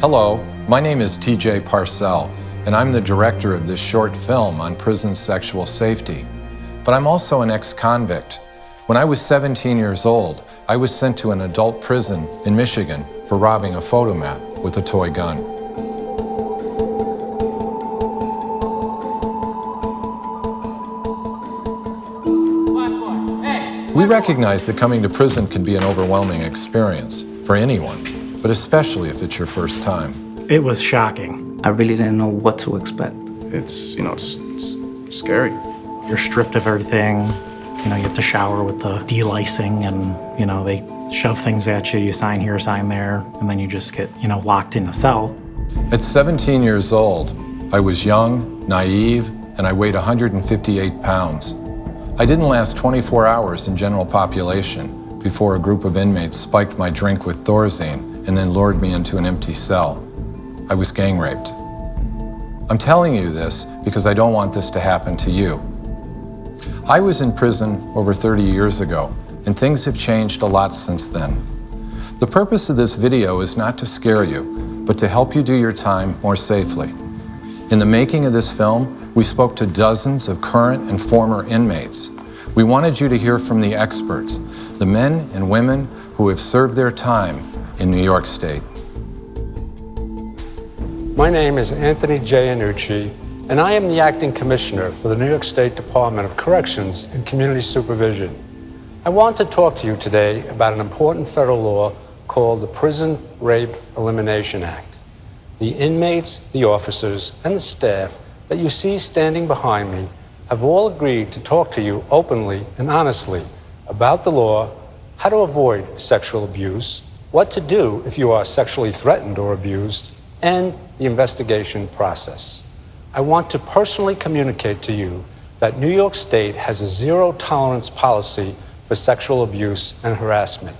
Hello, my name is TJ Parcell, and I'm the director of this short film on prison sexual safety. But I'm also an ex-convict. When I was 17 years old, I was sent to an adult prison in Michigan for robbing a photomat with a toy gun. We recognize that coming to prison can be an overwhelming experience for anyone, but especially if it's your first time. It was shocking. I really didn't know what to expect. It's scary. You're stripped of everything. You have to shower with the delicing and, they shove things at you. You sign here, sign there, and then you just get, locked in a cell. At 17 years old, I was young, naive, and I weighed 158 pounds. I didn't last 24 hours in general population before a group of inmates spiked my drink with Thorazine and then lured me into an empty cell. I was gang raped. I'm telling you this because I don't want this to happen to you. I was in prison over 30 years ago, and things have changed a lot since then. The purpose of this video is not to scare you, but to help you do your time more safely. In the making of this film, we spoke to dozens of current and former inmates. We wanted you to hear from the experts, the men and women who have served their time in New York State. My name is Anthony J. Annucci, and I am the Acting Commissioner for the New York State Department of Corrections and Community Supervision. I want to talk to you today about an important federal law called the Prison Rape Elimination Act. The inmates, the officers, and the staff that you see standing behind me have all agreed to talk to you openly and honestly about the law, how to avoid sexual abuse, what to do if you are sexually threatened or abused, and the investigation process. I want to personally communicate to you that New York State has a zero-tolerance policy for sexual abuse and harassment.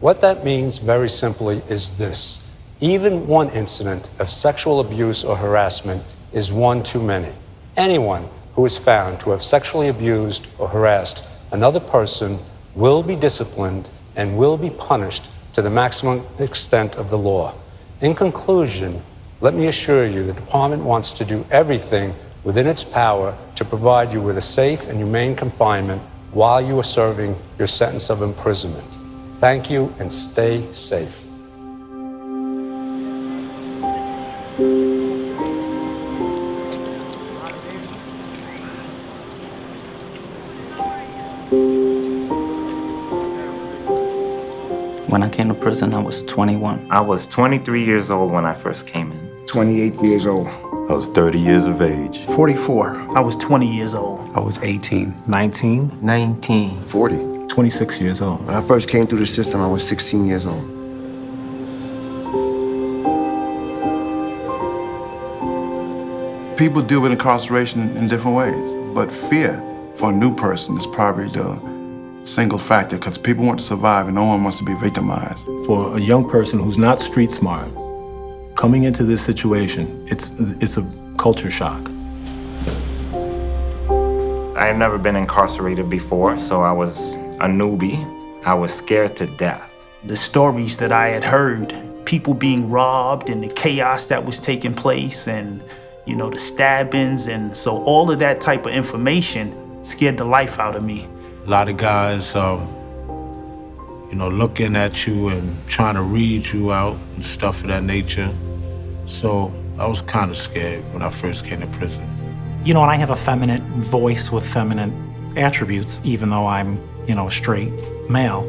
What that means, very simply, is this: even one incident of sexual abuse or harassment is one too many. Anyone who is found to have sexually abused or harassed another person will be disciplined and will be punished to the maximum extent of the law. In conclusion, let me assure you the department wants to do everything within its power to provide you with a safe and humane confinement while you are serving your sentence of imprisonment. Thank you, and stay safe. When I came to prison, I was 21. I was 23 years old when I first came in. 28 years old. I was 30 years of age. 44. I was 20 years old. I was 18. 19. 19. 40. 26 years old. When I first came through the system, I was 16 years old. People deal with incarceration in different ways, but fear for a new person is probably the single factor, because people want to survive and no one wants to be victimized. For a young person who's not street smart, coming into this situation, it's a culture shock. I had never been incarcerated before, so I was a newbie. I was scared to death. The stories that I had heard, people being robbed and the chaos that was taking place and, the stabbings. And so all of that type of information scared the life out of me. A lot of guys, looking at you and trying to read you out and stuff of that nature. So I was kind of scared when I first came to prison. And I have a feminine voice with feminine attributes, even though I'm, a straight male.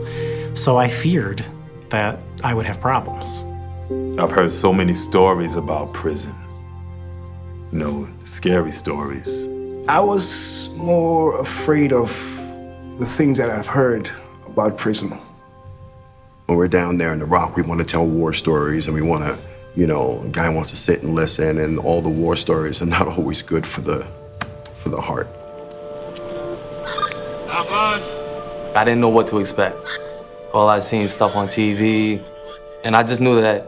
So I feared that I would have problems. I've heard so many stories about prison. Scary stories. I was more afraid of the things that I've heard about prison. When we're down there in the Rock, we want to tell war stories, and we want to, a guy wants to sit and listen, and all the war stories are not always good for the heart. I didn't know what to expect. All I'd seen stuff on TV, and I just knew that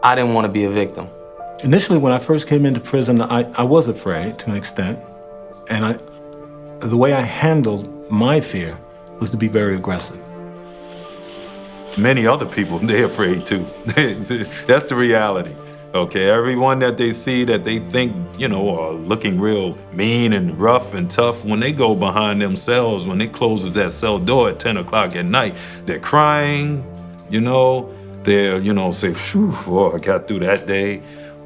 I didn't want to be a victim. Initially, when I first came into prison, I was afraid to an extent, and the way I handled my fear was to be very aggressive. Many other people, they're afraid too. That's the reality. Okay, everyone that they see that they think, are looking real mean and rough and tough, when they go behind them cells, when they closes that cell door at 10 o'clock at night, they're crying, they're, say, phew, I got through that day.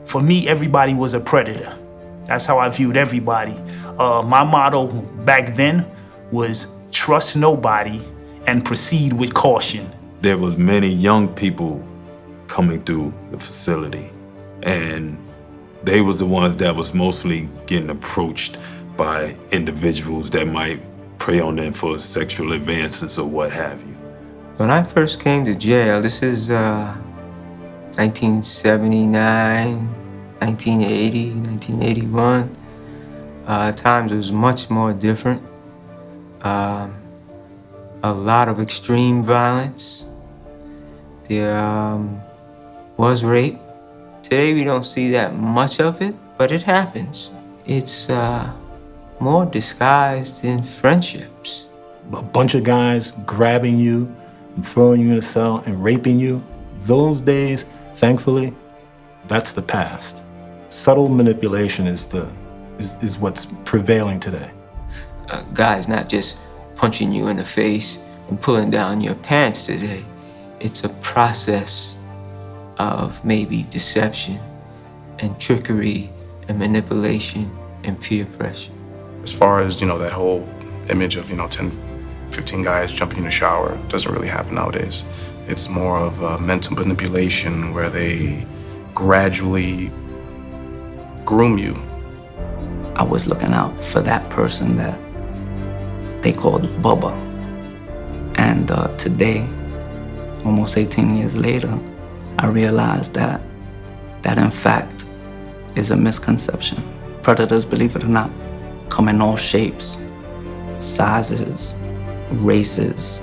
For me, everybody was a predator. That's how I viewed everybody. My motto back then was trust nobody and proceed with caution. There was many young people coming through the facility, and they was the ones that was mostly getting approached by individuals that might prey on them for sexual advances or what have you. When I first came to jail, this is 1979, 1980, 1981. Times was much more different. A lot of extreme violence. There was rape. Today we don't see that much of it, but it happens. It's more disguised in friendships. A bunch of guys grabbing you and throwing you in a cell and raping you. Those days, thankfully, that's the past. Subtle manipulation is what's prevailing today. Guys not just punching you in the face and pulling down your pants today. It's a process of maybe deception and trickery and manipulation and peer pressure. As far as, that whole image of, 10, 15 guys jumping in the shower, doesn't really happen nowadays. It's more of a mental manipulation where they gradually groom you. I was looking out for that person that they called Bubba. And today, almost 18 years later, I realized that in fact is a misconception. Predators, believe it or not, come in all shapes, sizes, races.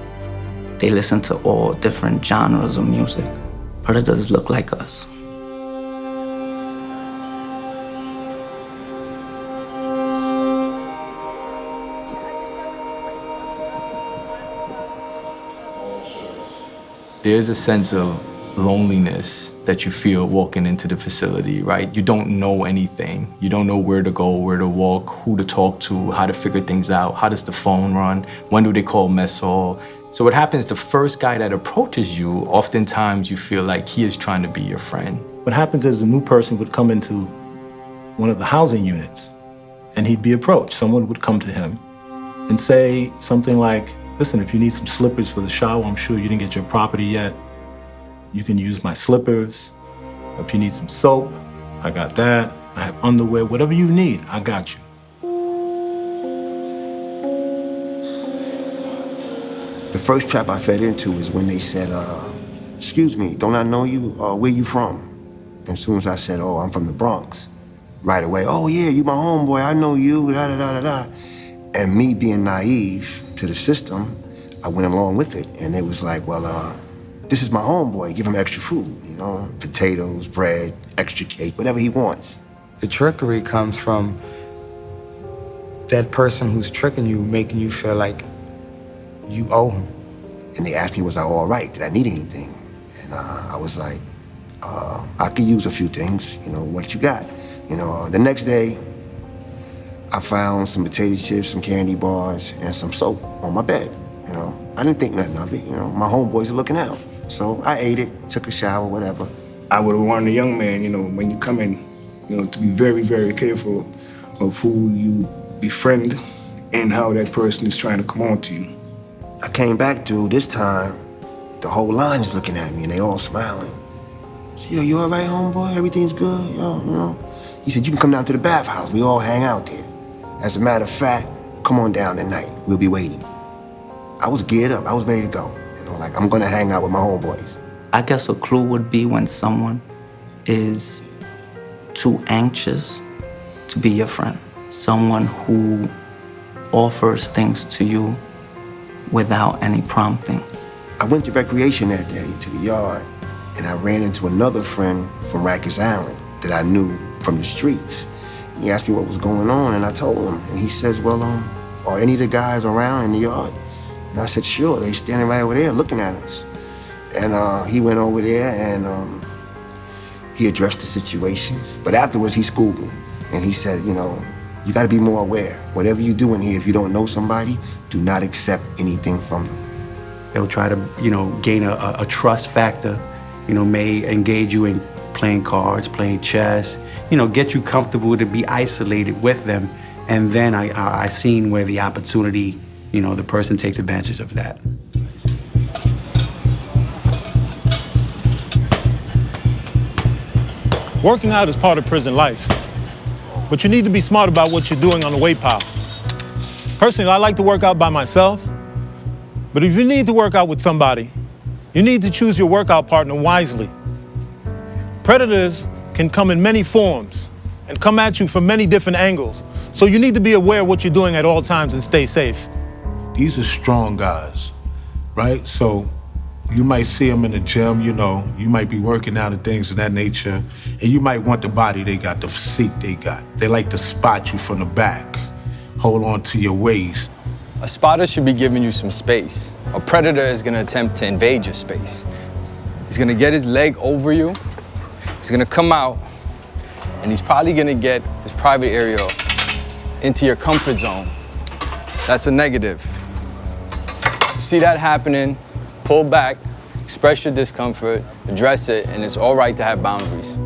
They listen to all different genres of music. Predators look like us. There's a sense of loneliness that you feel walking into the facility, right? You don't know anything. You don't know where to go, where to walk, who to talk to, how to figure things out. How does the phone run? When do they call mess hall? So what happens, the first guy that approaches you, oftentimes you feel like he is trying to be your friend. What happens is a new person would come into one of the housing units and he'd be approached. Someone would come to him and say something like, listen, if you need some slippers for the shower, I'm sure you didn't get your property yet. You can use my slippers. If you need some soap, I got that. I have underwear, whatever you need, I got you. The first trap I fed into was when they said, excuse me, don't I know you? Where you from? And as soon as I said, oh, I'm from the Bronx, right away, oh yeah, you my homeboy, I know you, da da da da da. And me being naive to the system, I went along with it. And it was like, well, this is my homeboy, give him extra food, potatoes, bread, extra cake, whatever he wants. The trickery comes from that person who's tricking you, making you feel like you owe him. And they asked me, was I all right? Did I need anything? And I was like, I could use a few things, what you got? The next day, I found some potato chips, some candy bars, and some soap on my bed, I didn't think nothing of it, my homeboys are looking out. So I ate it, took a shower, whatever. I would warn the young man, when you come in, to be very, very careful of who you befriend and how that person is trying to come on to you. I came back, dude, this time, the whole line is looking at me and they all smiling. So, yo, you all right, homeboy? Everything's good, yo, He said, you can come down to the bathhouse. We all hang out there. As a matter of fact, come on down tonight. We'll be waiting. I was geared up. I was ready to go. Like I'm gonna hang out with my homeboys. I guess a clue would be when someone is too anxious to be your friend. Someone who offers things to you without any prompting. I went to recreation that day to the yard, and I ran into another friend from Rikers Island that I knew from the streets. He asked me what was going on, and I told him. And he says, well, are any of the guys around in the yard? And I said, sure, they standing right over there looking at us. And he went over there and He addressed the situation, but afterwards he schooled me. And he said, you know, you gotta be more aware. Whatever you do in here, if you don't know somebody, do not accept anything from them. They'll try to, you know, gain a trust factor, you know, may engage you in playing cards, playing chess, you know, get you comfortable to be isolated with them. And then I seen where the opportunity, you know, the person takes advantage of that. Working out is part of prison life, but you need to be smart about what you're doing on the weight pile. Personally, I like to work out by myself, but if you need to work out with somebody, you need to choose your workout partner wisely. Predators can come in many forms and come at you from many different angles, so you need to be aware of what you're doing at all times and stay safe. These are strong guys, right? So you might see them in the gym, you know, you might be working out and things of that nature, and you might want the body they got, the physique they got. They like to spot you from the back, hold on to your waist. A spotter should be giving you some space. A predator is gonna attempt to invade your space. He's gonna get his leg over you, he's gonna come out, and he's probably gonna get his private area into your comfort zone. That's a negative. You see that happening, pull back, express your discomfort, address it, and it's all right to have boundaries.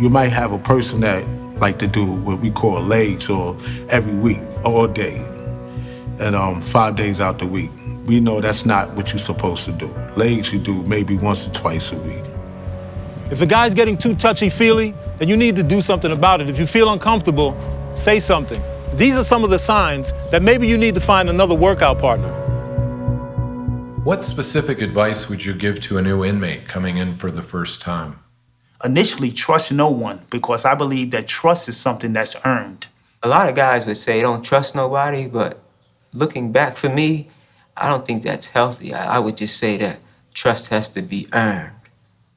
You might have a person that like to do what we call legs or every week, all day, and 5 days out the week. We know that's not what you're supposed to do. Legs you do maybe once or twice a week. If a guy's getting too touchy-feely, then you need to do something about it. If you feel uncomfortable, say something. These are some of the signs that maybe you need to find another workout partner. What specific advice would you give to a new inmate coming in for the first time? Initially, trust no one, because I believe that trust is something that's earned. A lot of guys would say don't trust nobody, but looking back for me, I don't think that's healthy. I would just say that trust has to be earned.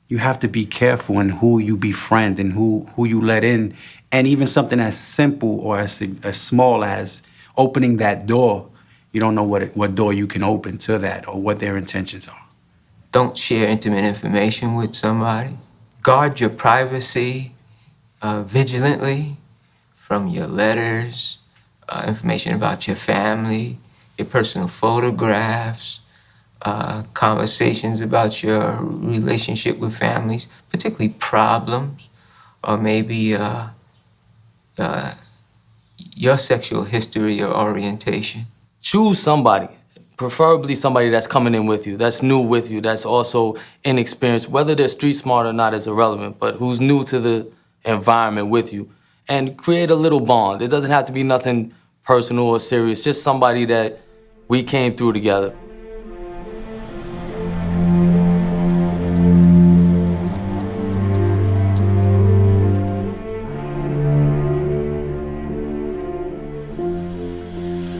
You have to be careful in who you befriend and who you let in. And even something as simple or as small as opening that door, you don't know what door you can open to that or what their intentions are. Don't share intimate information with somebody. Guard your privacy vigilantly from your letters, information about your family, your personal photographs, conversations about your relationship with families, particularly problems, or maybe your sexual history or orientation. Choose somebody, preferably somebody that's coming in with you, that's new with you, that's also inexperienced. Whether they're street smart or not is irrelevant, but who's new to the environment with you. And create a little bond. It doesn't have to be nothing personal or serious, just somebody that we came through together.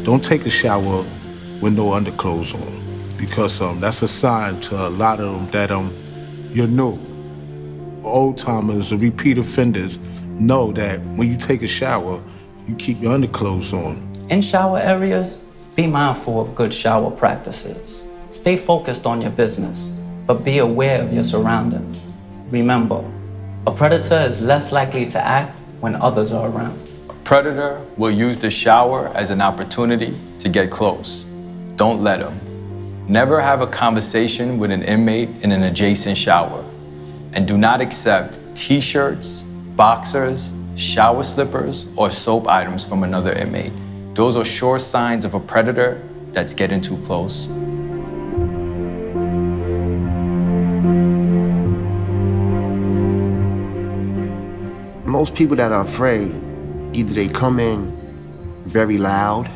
Don't take a shower with no underclothes on, because that's a sign to a lot of them that you're new. Old timers or repeat offenders know that when you take a shower, you keep your underclothes on. In shower areas, be mindful of good shower practices. Stay focused on your business, but be aware of your surroundings. Remember, a predator is less likely to act when others are around. Predator will use the shower as an opportunity to get close. Don't let him. Never have a conversation with an inmate in an adjacent shower. And do not accept t-shirts, boxers, shower slippers, or soap items from another inmate. Those are sure signs of a predator that's getting too close. Most people that are afraid, either they come in very loud,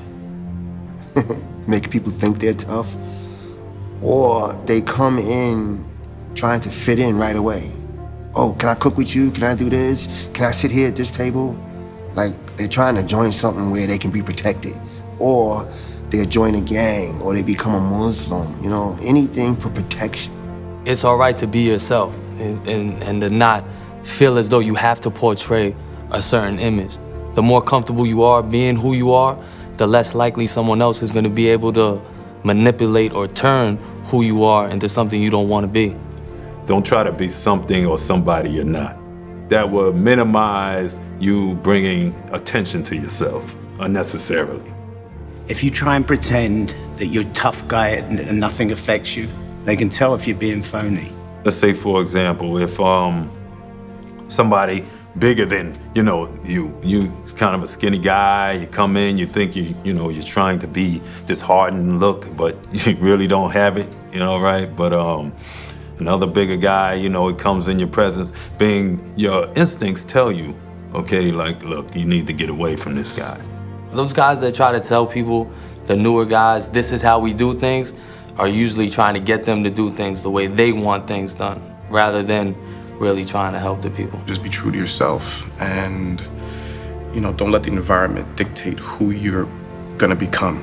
make people think they're tough, or they come in trying to fit in right away. Oh, can I cook with you? Can I do this? Can I sit here at this table? Like, they're trying to join something where they can be protected. Or they join a gang, or they become a Muslim, you know, anything for protection. It's all right to be yourself and to not feel as though you have to portray a certain image. The more comfortable you are being who you are, the less likely someone else is going to be able to manipulate or turn who you are into something you don't want to be. Don't try to be something or somebody you're not. that would minimize you bringing attention to yourself unnecessarily. If you try and pretend that you're a tough guy and nothing affects you, they can tell if you're being phony. Let's say, for example, if somebody bigger than you kind of a skinny guy, you come in, you think you're trying to be this hardened look, but you really don't have it, right? But another bigger guy, it comes in your presence, your instincts tell you, okay, like, look, you need to get away from this guy. Those guys that try to tell people, the newer guys, this is how we do things, are usually trying to get them to do things the way they want things done, rather than really trying to help the people. Just be true to yourself and, don't let the environment dictate who you're gonna become.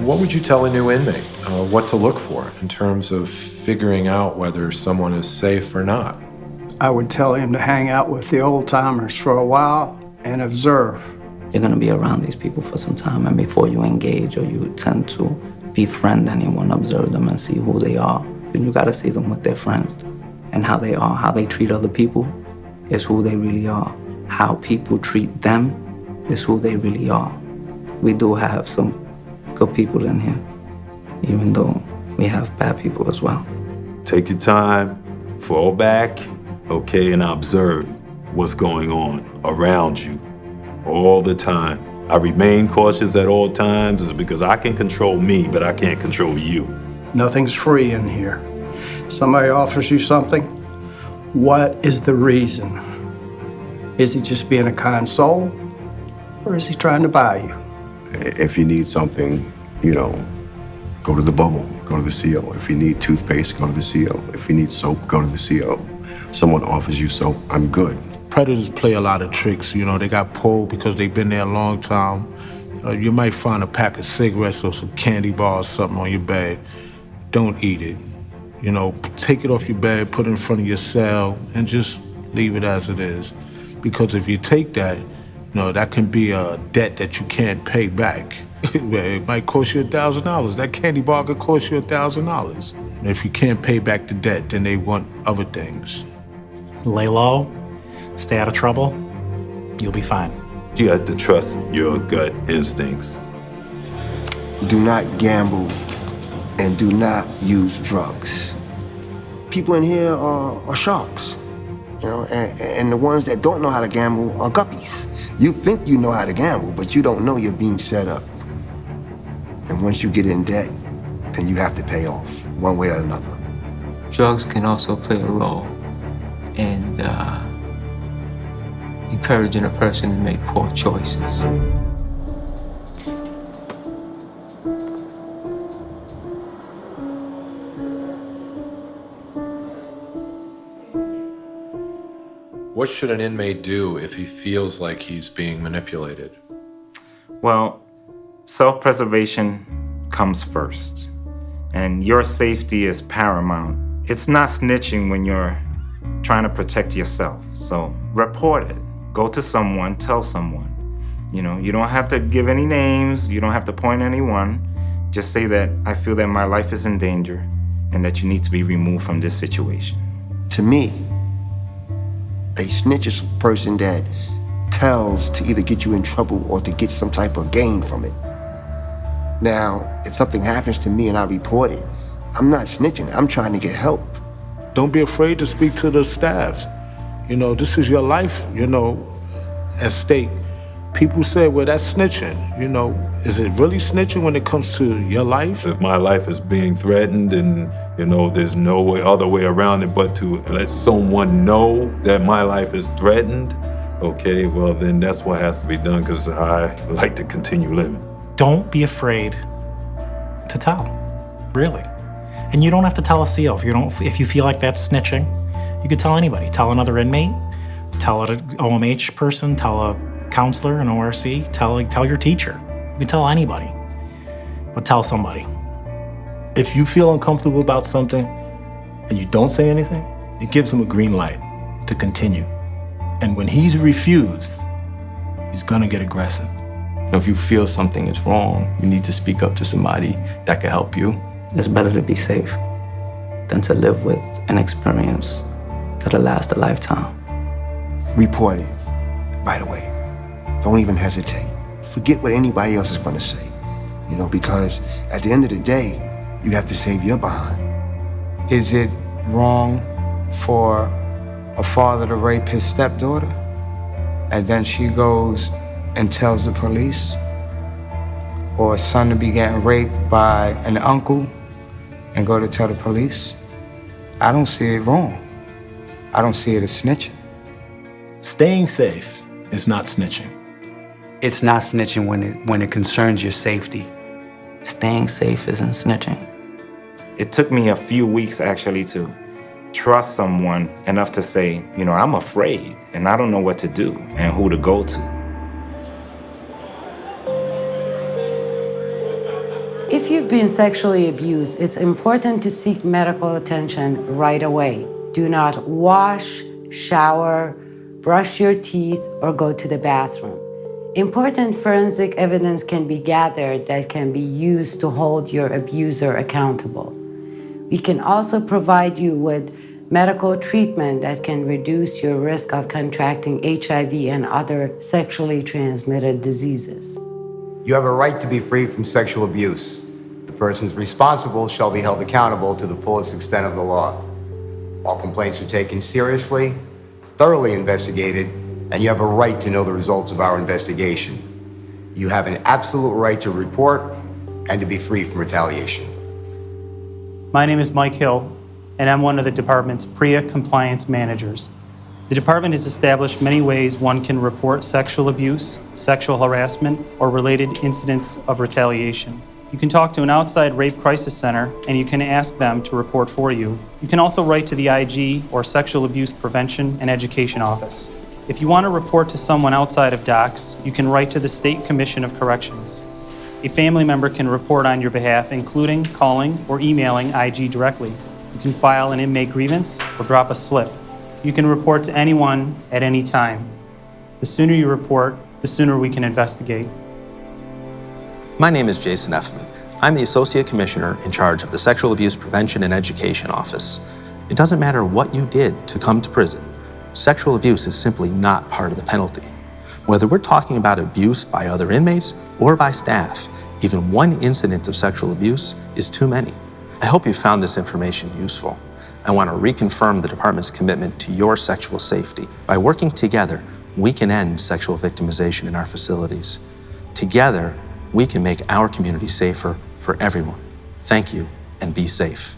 What would you tell a new inmate what to look for in terms of figuring out whether someone is safe or not? I would tell him to hang out with the old timers for a while and observe. You're gonna be around these people for some time, and before you engage or you tend to befriend anyone, observe them and see who they are. And you gotta see them with their friends and how they are. How they treat other people is who they really are. How people treat them is who they really are. We do have some good people in here, even though we have bad people as well. Take your time, fall back, okay, and observe what's going on around you all the time. I remain cautious at all times is because I can control me, but I can't control you. Nothing's free in here. Somebody offers you something, what is the reason? Is he just being a kind soul, or is he trying to buy you? If you need something, go to the Bubble, go to the CO. If you need toothpaste, go to the CO. If you need soap, go to the CO. Someone offers you soap, I'm good. Predators play a lot of tricks. They got pulled because they've been there a long time. You might find a pack of cigarettes or some candy bars, something on your bed. Don't eat it. Take it off your bed, put it in front of your cell, and just leave it as it is. Because if you take that, that can be a debt that you can't pay back. It might cost you $1,000. That candy bar could cost you $1,000. And if you can't pay back the debt, then they want other things. Lay low, stay out of trouble, you'll be fine. You have to trust your gut instincts. Do not gamble and do not use drugs. People in here are sharks, and the ones that don't know how to gamble are guppies. You think you know how to gamble, but you don't know you're being set up. And once you get in debt, then you have to pay off, one way or another. Drugs can also play a role in encouraging a person to make poor choices. What should an inmate do if he feels like he's being manipulated? Well, self-preservation comes first, and your safety is paramount. It's not snitching when you're trying to protect yourself, so report it. Go to someone, tell someone. You don't have to give any names, you don't have to point anyone. Just say that I feel that my life is in danger and that you need to be removed from this situation. To me, a snitch is a person that tells to either get you in trouble or to get some type of gain from it. Now, if something happens to me and I report it, I'm not snitching, I'm trying to get help. Don't be afraid to speak to the staff. This is your life, at stake. People say, well, that's snitching. Is it really snitching when it comes to your life? If my life is being threatened and, there's no other way around it but to let someone know that my life is threatened, okay, well, then that's what has to be done because I like to continue living. Don't be afraid to tell, really. And you don't have to tell a CO. If you feel like that's snitching, you could tell anybody. Tell another inmate, tell an OMH person, tell a counselor, an ORC, tell your teacher. You can tell anybody, but tell somebody. If you feel uncomfortable about something and you don't say anything, it gives him a green light to continue. And when he's refused, he's gonna get aggressive. If you feel something is wrong, you need to speak up to somebody that can help you. It's better to be safe than to live with an experience that'll last a lifetime. Report it right away. Don't even hesitate. Forget what anybody else is going to say, because at the end of the day, you have to save your behind. Is it wrong for a father to rape his stepdaughter and then she goes and tells the police? Or a son to be getting raped by an uncle and go to tell the police? I don't see it wrong. I don't see it as snitching. Staying safe is not snitching. It's not snitching when it concerns your safety. Staying safe isn't snitching. It took me a few weeks actually to trust someone enough to say, I'm afraid and I don't know what to do and who to go to. If you've been sexually abused, it's important to seek medical attention right away. Do not wash, shower, brush your teeth, or go to the bathroom. Important forensic evidence can be gathered that can be used to hold your abuser accountable. We can also provide you with medical treatment that can reduce your risk of contracting HIV and other sexually transmitted diseases. You have a right to be free from sexual abuse. The persons responsible shall be held accountable to the fullest extent of the law. All complaints are taken seriously, thoroughly investigated, and you have a right to know the results of our investigation. You have an absolute right to report and to be free from retaliation. My name is Mike Hill, and I'm one of the department's PREA compliance managers. The department has established many ways one can report sexual abuse, sexual harassment, or related incidents of retaliation. You can talk to an outside rape crisis center, and you can ask them to report for you. You can also write to the IG or Sexual Abuse Prevention and Education Office. If you want to report to someone outside of DOCS, you can write to the State Commission of Corrections. A family member can report on your behalf, including calling or emailing IG directly. You can file an inmate grievance or drop a slip. You can report to anyone at any time. The sooner you report, the sooner we can investigate. My name is Jason Effman. I'm the Associate Commissioner in charge of the Sexual Abuse Prevention and Education Office. It doesn't matter what you did to come to prison. Sexual abuse is simply not part of the penalty. Whether we're talking about abuse by other inmates or by staff, even one incident of sexual abuse is too many. I hope you found this information useful. I want to reconfirm the department's commitment to your sexual safety. By working together, we can end sexual victimization in our facilities. Together, we can make our community safer for everyone. Thank you, and be safe.